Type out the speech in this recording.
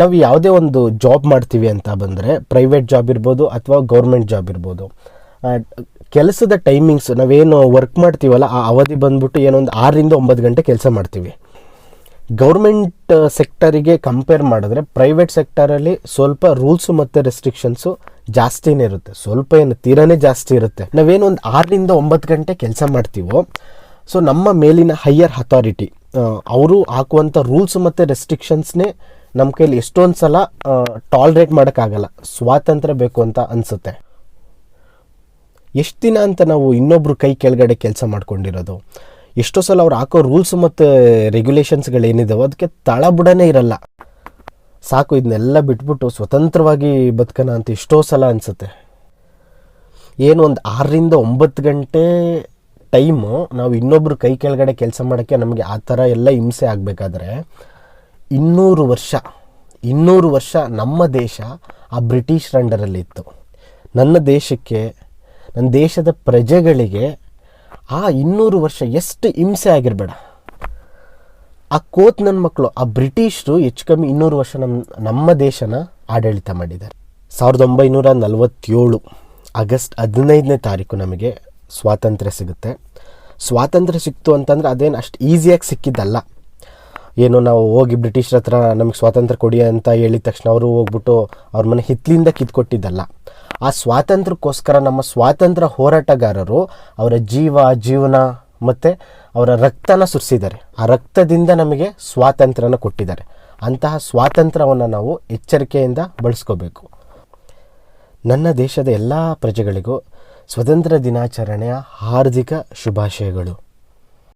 ನಾವು ಯಾವುದೇ ಒಂದು ಜಾಬ್ ಮಾಡ್ತೀವಿ ಅಂತ ಬಂದರೆ, ಪ್ರೈವೇಟ್ ಜಾಬ್ ಇರ್ಬೋದು ಅಥವಾ ಗೌರ್ಮೆಂಟ್ ಜಾಬ್ ಇರ್ಬೋದು, ಕೆಲಸದ ಟೈಮಿಂಗ್ಸ್ ನಾವೇನು ವರ್ಕ್ ಮಾಡ್ತೀವಲ್ಲ ಆ ಅವಧಿ ಬಂದ್ಬಿಟ್ಟು ಏನೊಂದು 6ರಿಂದ 9 ಗಂಟೆ ಕೆಲಸ ಮಾಡ್ತೀವಿ. ಗೌರ್ಮೆಂಟ್ ಸೆಕ್ಟರಿಗೆ ಕಂಪೇರ್ ಮಾಡಿದ್ರೆ ಪ್ರೈವೇಟ್ ಸೆಕ್ಟರಲ್ಲಿ ಸ್ವಲ್ಪ ರೂಲ್ಸು ಮತ್ತು ರೆಸ್ಟ್ರಿಕ್ಷನ್ಸು ಜಾಸ್ತಿನೇ ಇರುತ್ತೆ. ಸ್ವಲ್ಪ ಏನು ತೀರಾನೇ ಜಾಸ್ತಿ ಇರುತ್ತೆ. ನಾವೇನು ಒಂದು 6ರಿಂದ 9 ಗಂಟೆ ಕೆಲಸ ಮಾಡ್ತೀವೋ, ಸೊ ನಮ್ಮ ಮೇಲಿನ ಹೈಯರ್ ಅಥಾರಿಟಿ ಅವರು ಹಾಕುವಂಥ ರೂಲ್ಸ್ ಮತ್ತು ರೆಸ್ಟ್ರಿಕ್ಷನ್ಸ್ನೇ ನಮ್ಮ ಕೈಲಿ ಎಷ್ಟೊಂದು ಸಲ ಟಾಲ್ರೇಟ್ ಮಾಡೋಕ್ಕಾಗಲ್ಲ. ಸ್ವಾತಂತ್ರ್ಯ ಬೇಕು ಅಂತ ಅನಿಸುತ್ತೆ. ಎಷ್ಟು ದಿನ ಅಂತ ನಾವು ಇನ್ನೊಬ್ರು ಕೈ ಕೆಳಗಡೆ ಕೆಲಸ ಮಾಡ್ಕೊಂಡಿರೋದು. ಎಷ್ಟೋ ಸಲ ಅವ್ರು ಹಾಕೋ ರೂಲ್ಸ್ ಮತ್ತು ರೆಗ್ಯುಲೇಷನ್ಸ್ಗಳೇನಿದಾವೋ ಅದಕ್ಕೆ ತಳಬುಡನೇ ಇರಲ್ಲ. ಸಾಕು ಇದನ್ನೆಲ್ಲ ಬಿಟ್ಬಿಟ್ಟು ಸ್ವತಂತ್ರವಾಗಿ ಬದುಕೋಣ ಅಂತ ಎಷ್ಟೋ ಸಲ ಅನಿಸುತ್ತೆ. ಏನು ಒಂದು 6ರಿಂದ 9 ಗಂಟೆ ಟೈಮು ನಾವು ಇನ್ನೊಬ್ರು ಕೈ ಕೆಳಗಡೆ ಕೆಲಸ ಮಾಡೋಕ್ಕೆ ನಮಗೆ ಆ ಥರ ಎಲ್ಲ ಹಿಂಸೆ ಆಗಬೇಕಾದ್ರೆ 200 ವರ್ಷ ನಮ್ಮ ದೇಶ ಆ ಬ್ರಿಟಿಷ್ ಅಂಡರಲ್ಲಿತ್ತು. ನನ್ನ ದೇಶದ ಪ್ರಜೆಗಳಿಗೆ ಆ 200 ವರ್ಷ ಎಷ್ಟು ಹಿಂಸೆ ಆಗಿರಬೇಡ. ಆ ಕೋತ್ ನನ್ನ ಮಕ್ಕಳು, ಆ ಬ್ರಿಟಿಷರು ಹೆಚ್ಚು ಕಮ್ಮಿ 200 ವರ್ಷ ನಮ್ಮ ದೇಶನ ಆಡಳಿತ ಮಾಡಿದ್ದಾರೆ. 1947 ಆಗಸ್ಟ್ 15ನೇ ತಾರೀಕು ನಮಗೆ ಸ್ವಾತಂತ್ರ್ಯ ಸಿಗುತ್ತೆ. ಸ್ವಾತಂತ್ರ್ಯ ಸಿಕ್ತು ಅಂತಂದರೆ ಅದೇನು ಅಷ್ಟು ಈಸಿಯಾಗಿ ಸಿಕ್ಕಿದ್ದಲ್ಲ. ಏನು ನಾವು ಹೋಗಿ ಬ್ರಿಟಿಷರ ಹತ್ರ ನಮಗೆ ಸ್ವಾತಂತ್ರ್ಯ ಕೊಡಿ ಅಂತ ಹೇಳಿದ ತಕ್ಷಣ ಅವರು ಹೋಗ್ಬಿಟ್ಟು ಅವ್ರ ಮನೆ ಹಿತ್ತಲಿಂದ ಕಿತ್ಕೊಟ್ಟಿದ್ದಲ್ಲ. ಆ ಸ್ವಾತಂತ್ರ್ಯಕ್ಕೋಸ್ಕರ ನಮ್ಮ ಸ್ವಾತಂತ್ರ್ಯ ಹೋರಾಟಗಾರರು ಅವರ ಜೀವನ ಮತ್ತು ಅವರ ರಕ್ತನ ಸುರಿಸಿದ್ದಾರೆ. ಆ ರಕ್ತದಿಂದ ನಮಗೆ ಸ್ವಾತಂತ್ರ್ಯನ ಕೊಟ್ಟಿದ್ದಾರೆ. ಅಂತಹ ಸ್ವಾತಂತ್ರ್ಯವನ್ನು ನಾವು ಎಚ್ಚರಿಕೆಯಿಂದ ಬಳಸ್ಕೋಬೇಕು. ನನ್ನ ದೇಶದ ಎಲ್ಲ ಪ್ರಜೆಗಳಿಗೂ ಸ್ವತಂತ್ರ ದಿನಾಚರಣೆಯ ಹಾರ್ದಿಕ ಶುಭಾಶಯಗಳು.